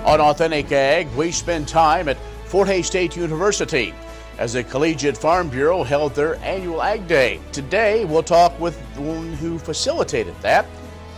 On Authentic Ag, we spend time at Fort Hays State University as the Collegiate Farm Bureau held their annual Ag Day. Today, we'll talk with the one who facilitated that.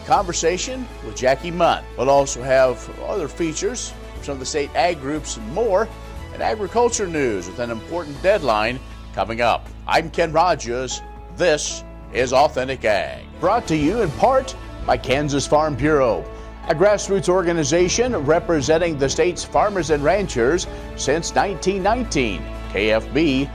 Conversation with Jackie Munn. We'll also have other features from some of the state ag groups and more, and agriculture news with an important deadline coming up. I'm Ken Rogers. This is Authentic Ag. Brought to you in part by Kansas Farm Bureau, a grassroots organization representing the state's farmers and ranchers since 1919. KFB.org.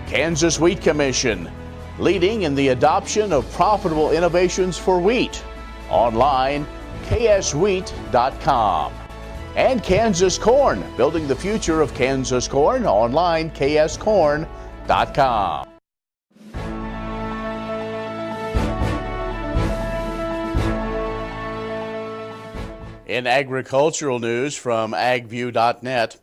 Kansas Wheat Commission, leading in the adoption of profitable innovations for wheat. Online, kswheat.com. And Kansas Corn, building the future of Kansas corn. Online, kscorn.com. In agricultural news from agview.net,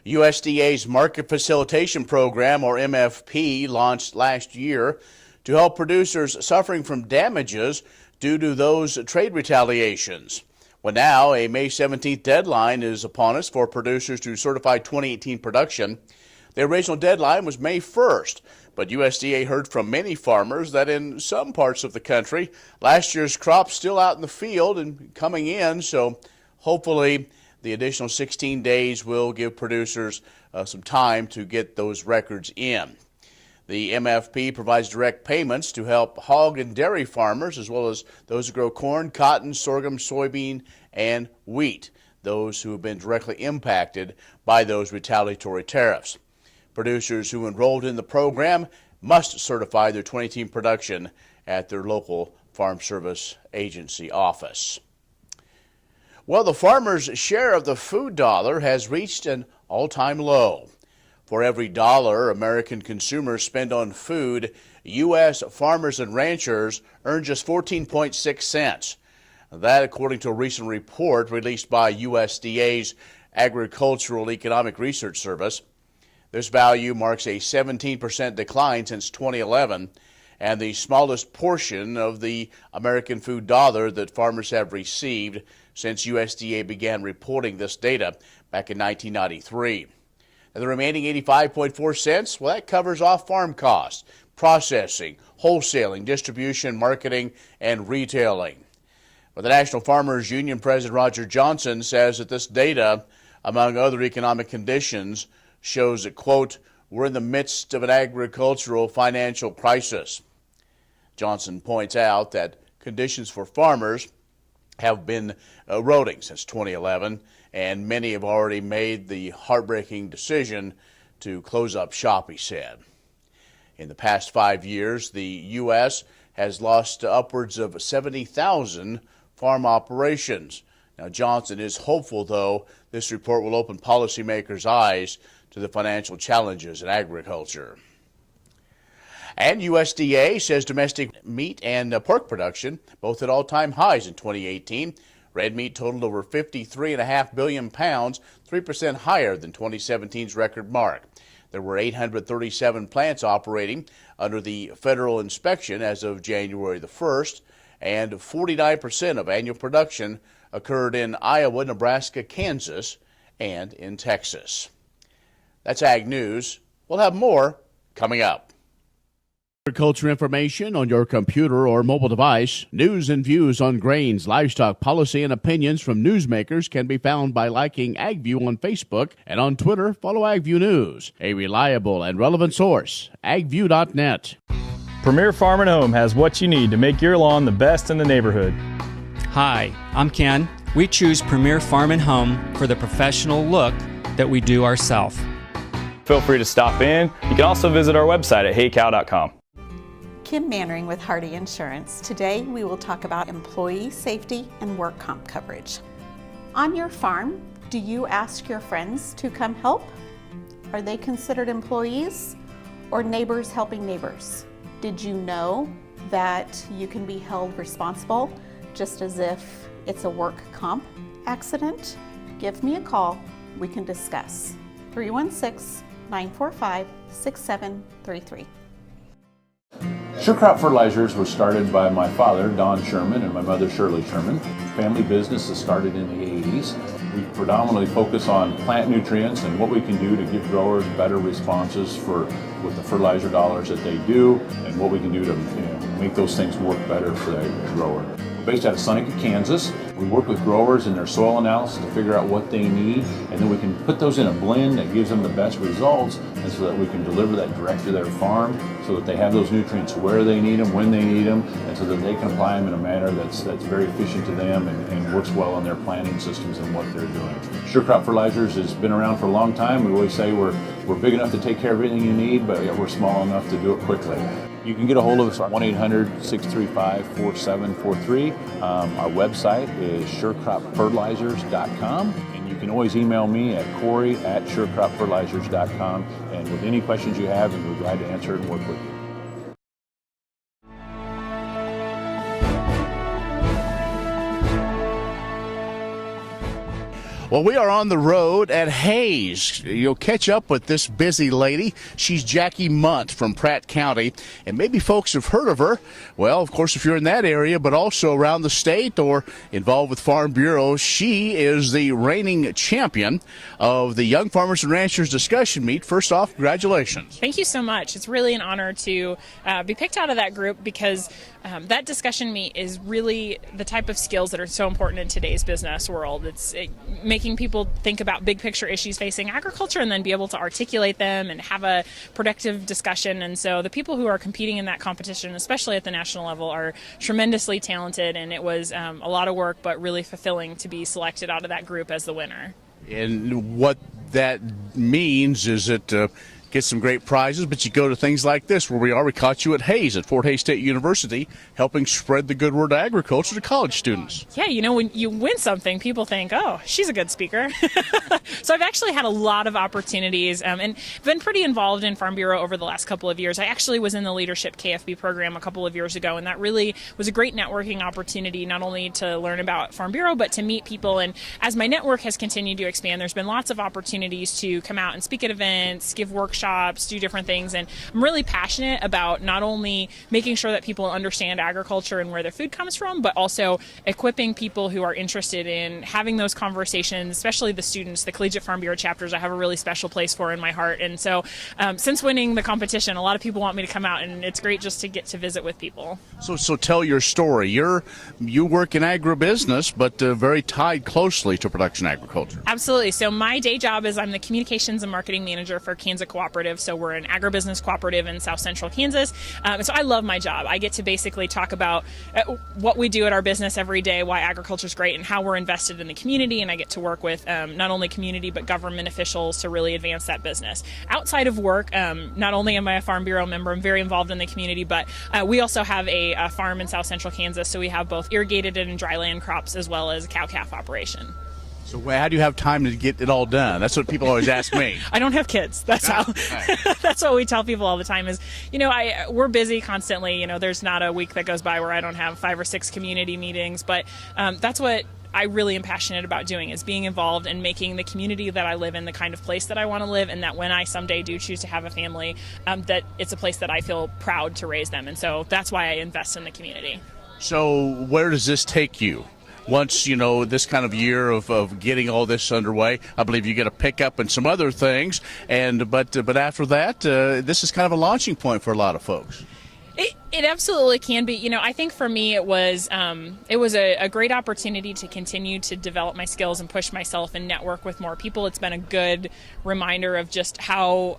USDA's Market Facilitation Program, or MFP, launched last year to help producers suffering from damages due to those trade retaliations. Well, now a May 17th deadline is upon us for producers to certify 2018 production. The original deadline was May 1st, but USDA heard from many farmers that in some parts of the country, last year's crop's still out in the field and coming in, so hopefully the additional 16 days will give producers some time to get those records in. The MFP provides direct payments to help hog and dairy farmers, as well as those who grow corn, cotton, sorghum, soybean, and wheat, those who have been directly impacted by those retaliatory tariffs. Producers who enrolled in the program must certify their 2018 production at their local Farm Service Agency office. Well, the farmer's share of the food dollar has reached an all-time low. For every dollar American consumers spend on food, U.S. farmers and ranchers earn just 14.6 cents. That, according to a recent report released by USDA's Agricultural Economic Research Service. This value marks a 17% decline since 2011 and the smallest portion of the American food dollar that farmers have received since USDA began reporting this data back in 1993. And the remaining 85.4 cents, well, that covers off farm costs, processing, wholesaling, distribution, marketing, and retailing. But the National Farmers Union President Roger Johnson says that this data, among other economic conditions, shows that, quote, we're in the midst of an agricultural financial crisis. Johnson points out that conditions for farmers have been eroding since 2011, and many have already made the heartbreaking decision to close up shop, he said. In the past 5 years, the U.S. has lost upwards of 70,000 farm operations. Now, Johnson is hopeful, though, this report will open policymakers' eyes to the financial challenges in agriculture. And USDA says domestic meat and pork production both at all-time highs in 2018. Red meat totaled over 53.5 billion pounds, 3% higher than 2017's record mark. There were 837 plants operating under the federal inspection as of January the 1st, and 49% of annual production occurred in Iowa, Nebraska, Kansas, and in Texas. That's Ag News. We'll have more coming up. Agriculture information on your computer or mobile device. News and views on grains, livestock, policy, and opinions from newsmakers can be found by liking AgView on Facebook, and on Twitter, follow AgView News, a reliable and relevant source. agview.net. Premier Farm and Home has what you need to make your lawn the best in the neighborhood. Hi, I'm Ken. We choose Premier Farm and Home for the professional look that we do ourselves. Feel free to stop in. You can also visit our website at heycow.com. Kim Mannering with Hardy Insurance. Today we will talk about employee safety and work comp coverage. On your farm, do you ask your friends to come help? Are they considered employees or neighbors helping neighbors? Did you know that you can be held responsible just as if it's a work comp accident? Give me a call, we can discuss. 316-945-6733. Sure Crop Fertilizers was started by my father, Don Sherman, and my mother, Shirley Sherman. Family business that started in the 80s. We predominantly focus on plant nutrients and what we can do to give growers better responses with the fertilizer dollars that they do, and what we can do to make those things work better for that grower. We're based out of Seneca, Kansas. We work with growers in their soil analysis to figure out what they need, and then we can put those in a blend that gives them the best results, and so that we can deliver that direct to their farm so that they have those nutrients where they need them, when they need them, and so that they can apply them in a manner that's very efficient to them and works well on their planting systems and what they're doing. Sure Crop Fertilizers has been around for a long time. We always say we're big enough to take care of everything you need, but we're small enough to do it quickly. You can get a hold of us at 1-800-635-4743. Our website is surecropfertilizers.com, and you can always email me at Corey@surecropfertilizers.com, and with any questions you have, and we're glad to answer and work with you. Well, we are on the road at Hays. You'll catch up with this busy lady. She's Jackie Munt from Pratt County, and maybe folks have heard of her. Well, of course, if you're in that area, but also around the state or involved with Farm Bureau, she is the reigning champion of the Young Farmers and Ranchers discussion meet. First off, congratulations. Thank you so much. It's really an honor to be picked out of that group because that discussion meet is really the type of skills that are so important in today's business world. It's making people think about big picture issues facing agriculture and then be able to articulate them and have a productive discussion. And so the people who are competing in that competition, especially at the national level, are tremendously talented, and it was a lot of work but really fulfilling to be selected out of that group as the winner. And what that means is that get some great prizes, but you go to things like this where we caught you at Hays at Fort Hays State University, helping spread the good word of agriculture to college students. Yeah, when you win something, people think, oh, she's a good speaker. So I've actually had a lot of opportunities and been pretty involved in Farm Bureau over the last couple of years. I actually was in the Leadership KFB program a couple of years ago, and that really was a great networking opportunity, not only to learn about Farm Bureau, but to meet people. And as my network has continued to expand, there's been lots of opportunities to come out and speak at events, give workshops, do different things, and I'm really passionate about not only making sure that people understand agriculture and where their food comes from, but also equipping people who are interested in having those conversations, especially the students. The Collegiate Farm Bureau chapters I have a really special place for in my heart, and so since winning the competition, a lot of people want me to come out, and it's great just to get to visit with people. So tell your story. You work in agribusiness, but very tied closely to production agriculture. Absolutely. So my day job is I'm the communications and marketing manager for Kansas Cooperative. So we're an agribusiness cooperative in South Central Kansas. So I love my job. I get to basically talk about what we do at our business every day, why agriculture is great, and how we're invested in the community. And I get to work with not only community but government officials to really advance that business. Outside of work, not only am I a Farm Bureau member, I'm very involved in the community, but we also have a farm in South Central Kansas. So we have both irrigated and dryland crops as well as a cow-calf operation. So how do you have time to get it all done? That's what people always ask me. I don't have kids. That's that's what we tell people all the time is, we're busy constantly. There's not a week that goes by where I don't have 5 or 6 community meetings, but that's what I really am passionate about doing, is being involved and making the community that I live in the kind of place that I want to live, and that when I someday do choose to have a family, that it's a place that I feel proud to raise them. And so that's why I invest in the community. So where does this take you? Once, this kind of year of getting all this underway, I believe you get a pickup and some other things, but after that, this is kind of a launching point for a lot of folks. It absolutely can be. I think for me it was a great opportunity to continue to develop my skills and push myself and network with more people. It's been a good reminder of just how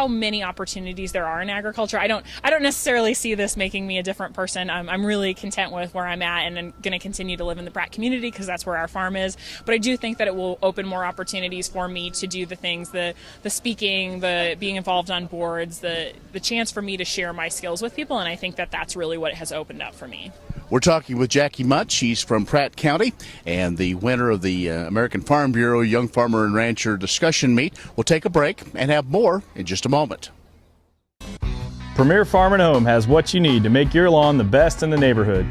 many opportunities there are in agriculture. I don't necessarily see this making me a different person. I'm really content with where I'm at, and I'm going to continue to live in the Pratt community because that's where our farm is. But I do think that it will open more opportunities for me to do the things, the speaking, the being involved on boards, the chance for me to share my skills with people, and I think that that's really what it has opened up for me. We're talking with Jackie Munt. She's from Pratt County and the winner of the American Farm Bureau Young Farmer and Rancher discussion meet. We'll take a break and have more in just a moment. Premier Farm and Home has what you need to make your lawn the best in the neighborhood.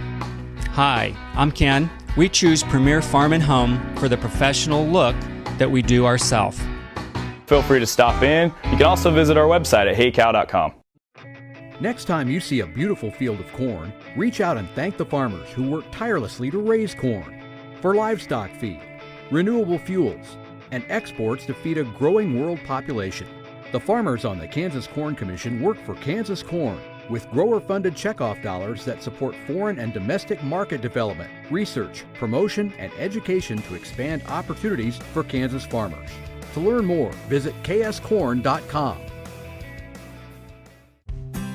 Hi, I'm Ken. We choose Premier Farm and Home for the professional look that we do ourselves. Feel free to stop in. You can also visit our website at heycow.com. Next time you see a beautiful field of corn, reach out and thank the farmers who work tirelessly to raise corn for livestock feed, renewable fuels, and exports to feed a growing world population. The farmers on the Kansas Corn Commission work for Kansas Corn with grower-funded checkoff dollars that support foreign and domestic market development, research, promotion, and education to expand opportunities for Kansas farmers. To learn more, visit kscorn.com.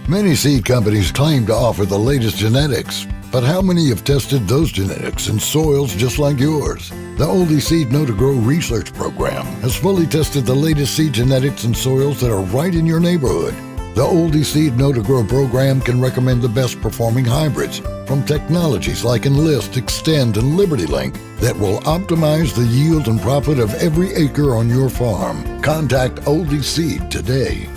Many seed companies claim to offer the latest genetics, but how many have tested those genetics in soils just like yours? The Oldie Seed Know to Grow research program has fully tested the latest seed genetics in soils that are right in your neighborhood. The Oldie Seed Know to Grow program can recommend the best performing hybrids from technologies like Enlist, Extend, and LibertyLink that will optimize the yield and profit of every acre on your farm. Contact Oldie Seed today.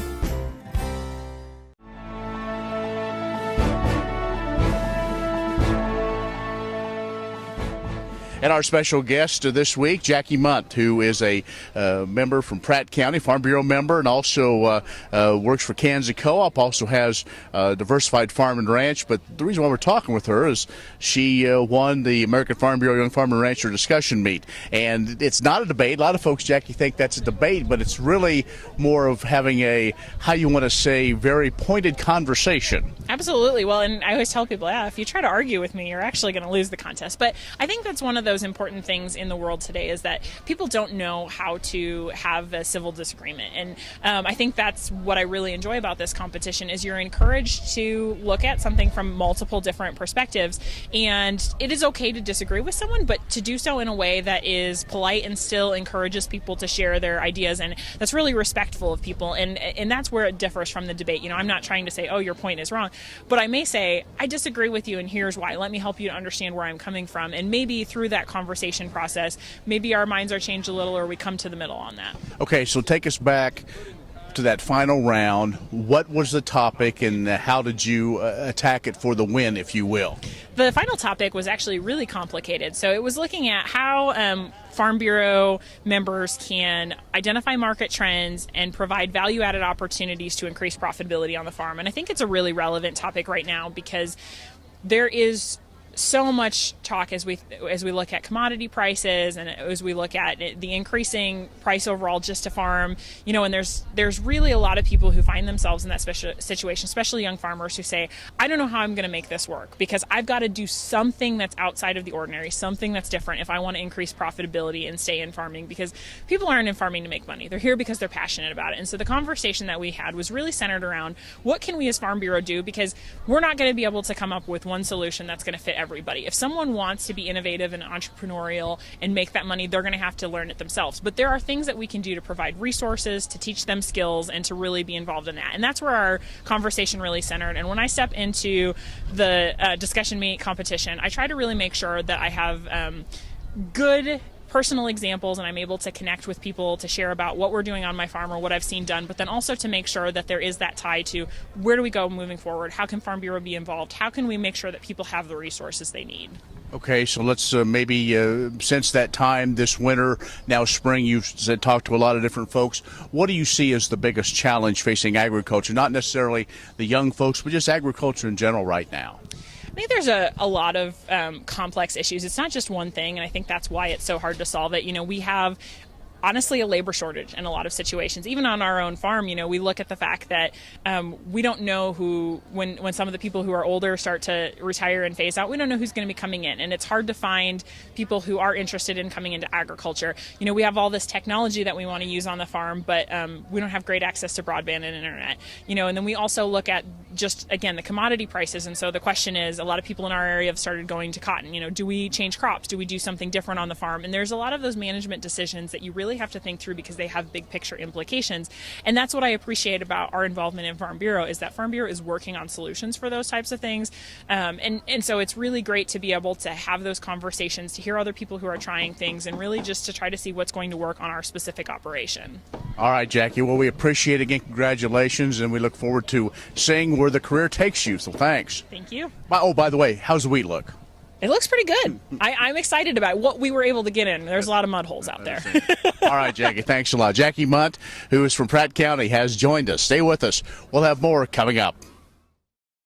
And our special guest this week, Jackie Munt, who is a member from Pratt County, Farm Bureau member, and also works for Kansas Co-op, also has Diversified Farm and Ranch. But the reason why we're talking with her is she won the American Farm Bureau Young Farmer and Rancher discussion meet. And it's not a debate. A lot of folks, Jackie, think that's a debate, but it's really more of having a, how you want to say, very pointed conversation. Absolutely. Well, and I always tell people, yeah, if you try to argue with me, you're actually going to lose the contest. But I think that's one of those important things in the world today, is that people don't know how to have a civil disagreement. And I think that's what I really enjoy about this competition, is you're encouraged to look at something from multiple different perspectives. And it is okay to disagree with someone, but to do so in a way that is polite and still encourages people to share their ideas, and that's really respectful of people. And that's where it differs from the debate. You know, I'm not trying to say, oh, your point is wrong, but I may say, I disagree with you and here's why. Let me help you to understand where I'm coming from. And maybe through that conversation process, maybe our minds are changed a little, or we come to the middle on that. Okay, so take us back to that final round. What was the topic, and how did you attack it for the win, if you will? The final topic was actually really complicated. So it was looking at how Farm Bureau members can identify market trends and provide value-added opportunities to increase profitability on the farm. And I think it's a really relevant topic right now, because there is so much talk as we look at commodity prices, and as we look at the increasing price overall just to farm, you know, and there's really a lot of people who find themselves in that special situation, especially young farmers, who say, I don't know how I'm going to make this work, because I've got to do something that's outside of the ordinary, something that's different if I want to increase profitability and stay in farming, because people aren't in farming to make money. They're here because they're passionate about it. And so the conversation that we had was really centered around, what can we as Farm Bureau do? Because we're not going to be able to come up with one solution that's going to fit everybody. If someone wants to be innovative and entrepreneurial and make that money, they're going to have to learn it themselves. But there are things that we can do to provide resources, to teach them skills, and to really be involved in that. And that's where our conversation really centered. And when I step into the discussion meet competition, I try to really make sure that I have good personal examples, and I'm able to connect with people to share about what we're doing on my farm or what I've seen done, but then also to make sure that there is that tie to where do we go moving forward? How can Farm Bureau be involved? How can we make sure that people have the resources they need? Okay, so let's maybe since that time this winter, now spring, you've talked to a lot of different folks. What do you see as the biggest challenge facing agriculture? Not necessarily the young folks, but just agriculture in general right now. I think there's a lot of complex issues. It's not just one thing, and I think that's why it's so hard to solve it. You know, we have honestly a labor shortage in a lot of situations. Even on our own farm, you know, we look at the fact that we don't know who, when some of the people who are older start to retire and phase out, we don't know who's going to be coming in. And it's hard to find people who are interested in coming into agriculture. You know, we have all this technology that we want to use on the farm, but we don't have great access to broadband and internet. You know, and then we also look at just, again, the commodity prices. And so the question is, a lot of people in our area have started going to cotton. You know, do we change crops? Do we do something different on the farm? And there's a lot of those management decisions that you really have to think through, because they have big picture implications. And that's what I appreciate about our involvement in Farm Bureau, is that Farm Bureau is working on solutions for those types of things. And so it's really great to be able to have those conversations, to hear other people who are trying things, and really just to try to see what's going to work on our specific operation. All right, Jackie. Well, we appreciate it again. Congratulations, and we look forward to seeing where the career takes you. So thanks. Thank you. Oh, by the way, how's the wheat look? It looks pretty good. I'm excited about what we were able to get in. There's a lot of mud holes out there. All right, Jackie, thanks a lot. Jackie Munt, who is from Pratt County, has joined us. Stay with us. We'll have more coming up.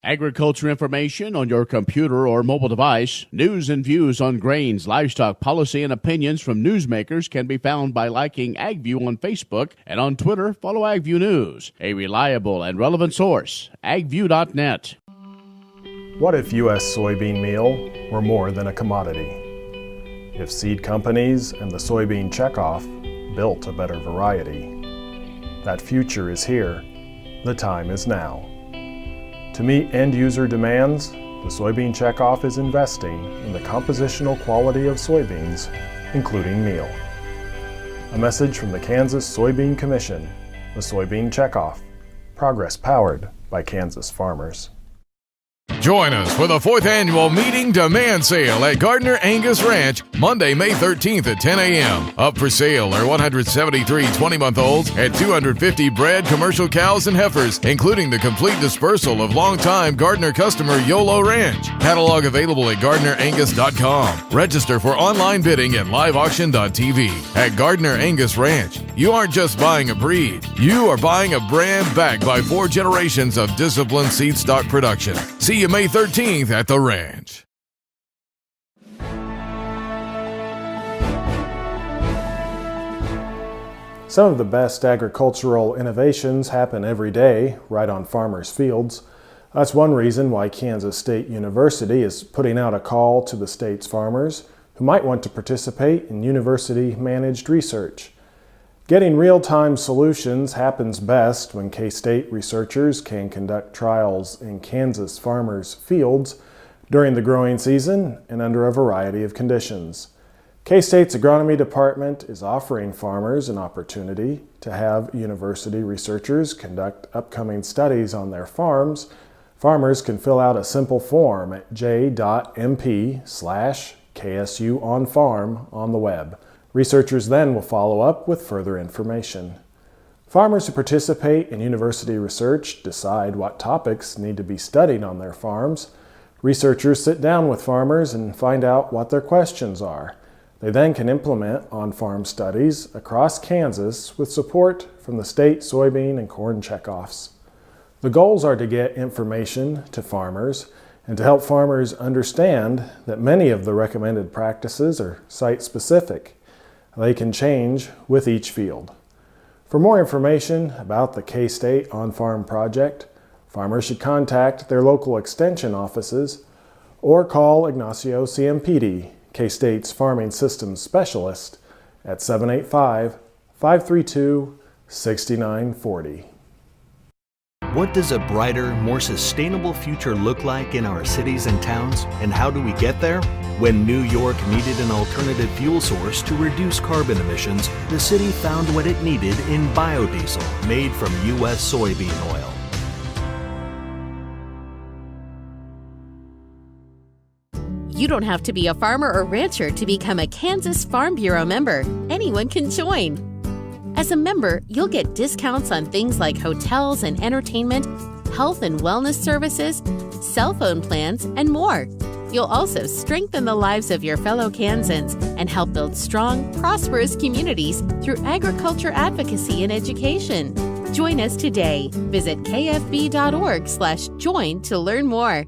Agriculture information on your computer or mobile device. News and views on grains, livestock, policy, and opinions from newsmakers can be found by liking AgView on Facebook, and on Twitter, follow AgView News, a reliable and relevant source. AgView.net. What if U.S. soybean meal were more than a commodity? If seed companies and the soybean checkoff built a better variety? That future is here. The time is now. To meet end-user demands, the Soybean Checkoff is investing in the compositional quality of soybeans, including meal. A message from the Kansas Soybean Commission, the Soybean Checkoff, progress powered by Kansas farmers. Join us for the 4th Annual Meeting Demand Sale at Gardner Angus Ranch, Monday, May 13th at 10 a.m. Up for sale are 173 20-month-olds and 250 bred commercial cows and heifers, including the complete dispersal of longtime Gardner customer YOLO Ranch. Catalog available at GardnerAngus.com. Register for online bidding at liveauction.tv. At Gardner Angus Ranch, you aren't just buying a breed, you are buying a brand backed by 4 generations of disciplined seed stock production. See you May 13th at the ranch. Some of the best agricultural innovations happen every day, right on farmers' fields. That's one reason why Kansas State University is putting out a call to the state's farmers who might want to participate in university-managed research. Getting real-time solutions happens best when K-State researchers can conduct trials in Kansas farmers' fields during the growing season and under a variety of conditions. K-State's agronomy department is offering farmers an opportunity to have university researchers conduct upcoming studies on their farms. Farmers can fill out a simple form at j.mp/KSUonfarm on the web. Researchers then will follow up with further information. Farmers who participate in university research decide what topics need to be studied on their farms. Researchers sit down with farmers and find out what their questions are. They then can implement on-farm studies across Kansas with support from the state soybean and corn checkoffs. The goals are to get information to farmers and to help farmers understand that many of the recommended practices are site-specific. They can change with each field. For more information about the K-State On-Farm project, farmers should contact their local extension offices or call Ignacio Ciampidi, K-State's Farming Systems Specialist, at 785-532-6940. What does a brighter, more sustainable future look like in our cities and towns, and how do we get there? When New York needed an alternative fuel source to reduce carbon emissions, the city found what it needed in biodiesel made from U.S. soybean oil. You don't have to be a farmer or rancher to become a Kansas Farm Bureau member. Anyone can join. As a member, you'll get discounts on things like hotels and entertainment, health and wellness services, cell phone plans, and more. You'll also strengthen the lives of your fellow Kansans and help build strong, prosperous communities through agriculture advocacy and education. Join us today. Visit kfb.org/join to learn more.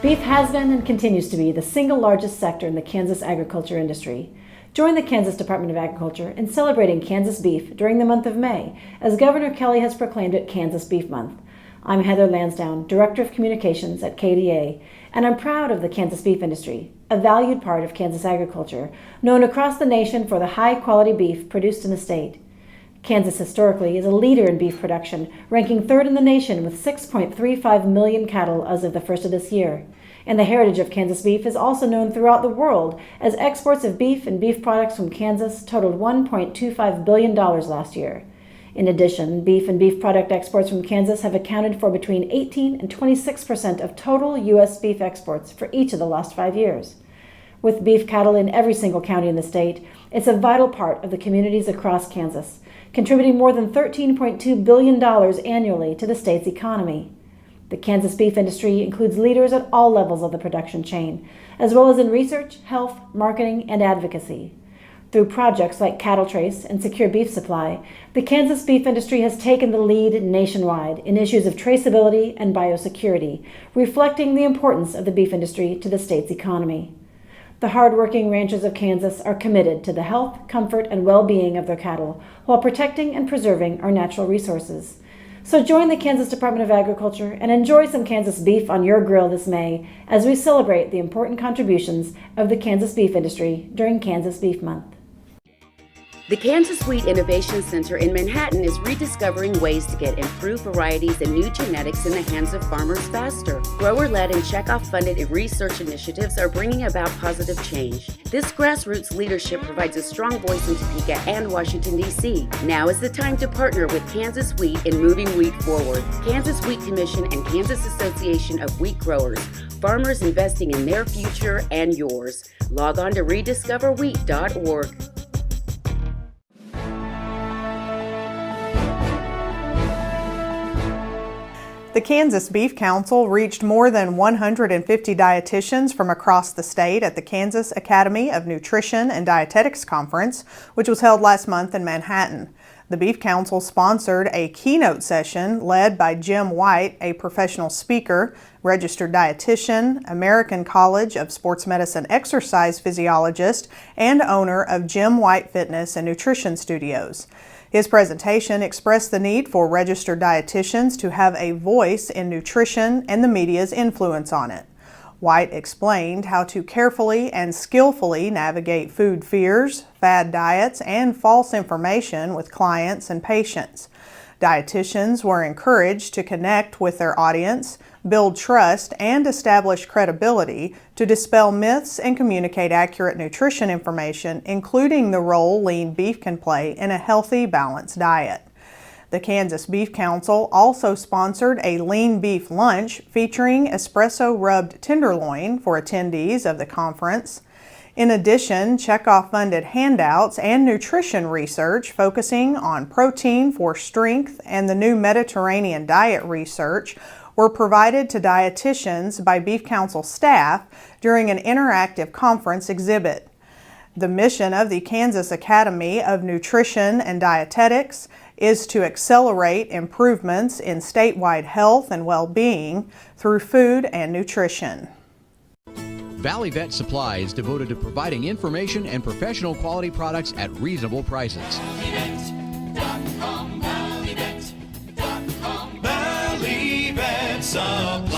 Beef has been and continues to be the single largest sector in the Kansas agriculture industry. Join the Kansas Department of Agriculture in celebrating Kansas beef during the month of May, as Governor Kelly has proclaimed it Kansas Beef Month. I'm Heather Lansdowne, Director of Communications at KDA, and I'm proud of the Kansas beef industry, a valued part of Kansas agriculture, known across the nation for the high-quality beef produced in the state. Kansas historically is a leader in beef production, ranking third in the nation with 6.35 million cattle as of the first of this year. And the heritage of Kansas beef is also known throughout the world, as exports of beef and beef products from Kansas totaled $1.25 billion last year. In addition, beef and beef product exports from Kansas have accounted for between 18 and 26% of total U.S. beef exports for each of the last 5 years. With beef cattle in every single county in the state, it's a vital part of the communities across Kansas, contributing more than $13.2 billion annually to the state's economy. The Kansas beef industry includes leaders at all levels of the production chain, as well as in research, health, marketing, and advocacy. Through projects like Cattle Trace and Secure Beef Supply, the Kansas beef industry has taken the lead nationwide in issues of traceability and biosecurity, reflecting the importance of the beef industry to the state's economy. The hardworking ranchers of Kansas are committed to the health, comfort, and well-being of their cattle while protecting and preserving our natural resources. So join the Kansas Department of Agriculture and enjoy some Kansas beef on your grill this May as we celebrate the important contributions of the Kansas beef industry during Kansas Beef Month. The Kansas Wheat Innovation Center in Manhattan is rediscovering ways to get improved varieties and new genetics in the hands of farmers faster. Grower-led and checkoff-funded research initiatives are bringing about positive change. This grassroots leadership provides a strong voice in Topeka and Washington, D.C. Now is the time to partner with Kansas Wheat in moving wheat forward. Kansas Wheat Commission and Kansas Association of Wheat Growers. Farmers investing in their future and yours. Log on to rediscoverwheat.org. The Kansas Beef Council reached more than 150 dietitians from across the state at the Kansas Academy of Nutrition and Dietetics Conference, which was held last month in Manhattan. The Beef Council sponsored a keynote session led by Jim White, a professional speaker, registered dietitian, American College of Sports Medicine exercise physiologist, and owner of Jim White Fitness and Nutrition Studios. His presentation expressed the need for registered dietitians to have a voice in nutrition and the media's influence on it. White explained how to carefully and skillfully navigate food fears, fad diets, and false information with clients and patients. Dietitians were encouraged to connect with their audience, build trust, and establish credibility to dispel myths and communicate accurate nutrition information, including the role lean beef can play in a healthy, balanced diet. The Kansas Beef Council also sponsored a lean beef lunch featuring espresso rubbed tenderloin for attendees of the conference. In addition, checkoff-funded handouts and nutrition research focusing on protein for strength and the new Mediterranean diet research were provided to dietitians by Beef Council staff during an interactive conference exhibit. The mission of the Kansas Academy of Nutrition and Dietetics is to accelerate improvements in statewide health and well-being through food and nutrition. Valley Vet Supply is devoted to providing information and professional quality products at reasonable prices. Valley Vet Supply.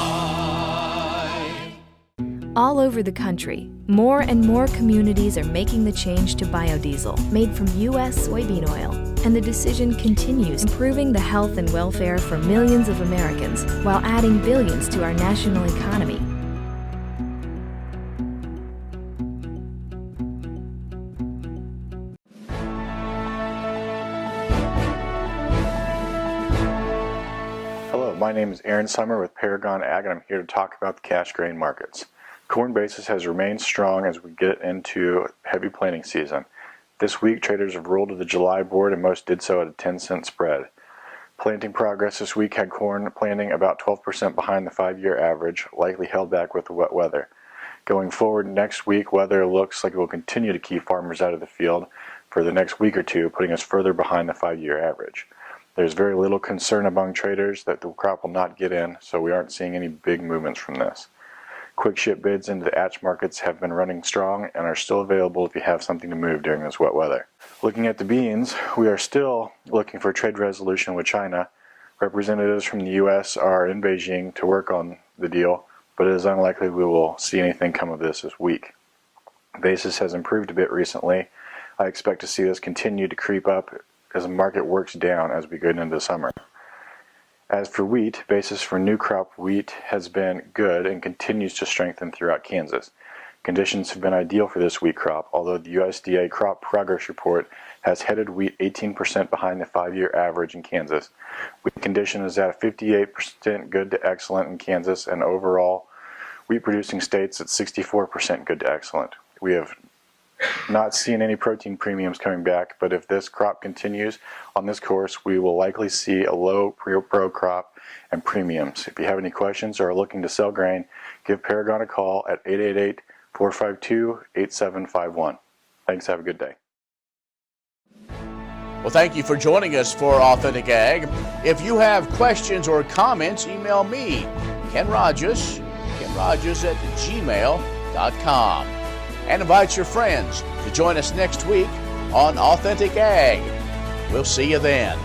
All over the country, more and more communities are making the change to biodiesel, made from U.S. soybean oil. And the decision continues, improving the health and welfare for millions of Americans while adding billions to our national economy. Hello, my name is Aaron Summer with Paragon Ag, and I'm here to talk about the cash grain markets. Corn basis has remained strong as we get into heavy planting season. This week, traders have rolled to the July board, and most did so at a 10-cent spread. Planting progress this week had corn planting about 12% behind the 5-year average, likely held back with the wet weather. Going forward next week, weather looks like it will continue to keep farmers out of the field for the next week or two, putting us further behind the 5-year average. There's very little concern among traders that the crop will not get in, so we aren't seeing any big movements from this. Quick ship bids into the ATCH markets have been running strong and are still available if you have something to move during this wet weather. Looking at the beans, we are still looking for a trade resolution with China. Representatives from the U.S. are in Beijing to work on the deal, but it is unlikely we will see anything come of this week. Basis has improved a bit recently. I expect to see this continue to creep up as the market works down as we go into the summer. As for wheat, basis for new crop wheat has been good and continues to strengthen throughout Kansas. Conditions have been ideal for this wheat crop, although the USDA Crop Progress Report has headed wheat 18% behind the 5-year average in Kansas. Wheat condition is at 58% good to excellent in Kansas, and overall wheat producing states at 64% good to excellent. We have not seen any protein premiums coming back, but if this crop continues on this course, we will likely see a low pro crop and premiums. If you have any questions or are looking to sell grain, give Paragon a call at 888-452-8751. Thanks, have a good day. Well, thank you for joining us for Authentic Ag. If you have questions or comments, email me, Ken Rogers at gmail.com. And invite your friends to join us next week on Authentic Ag. We'll see you then.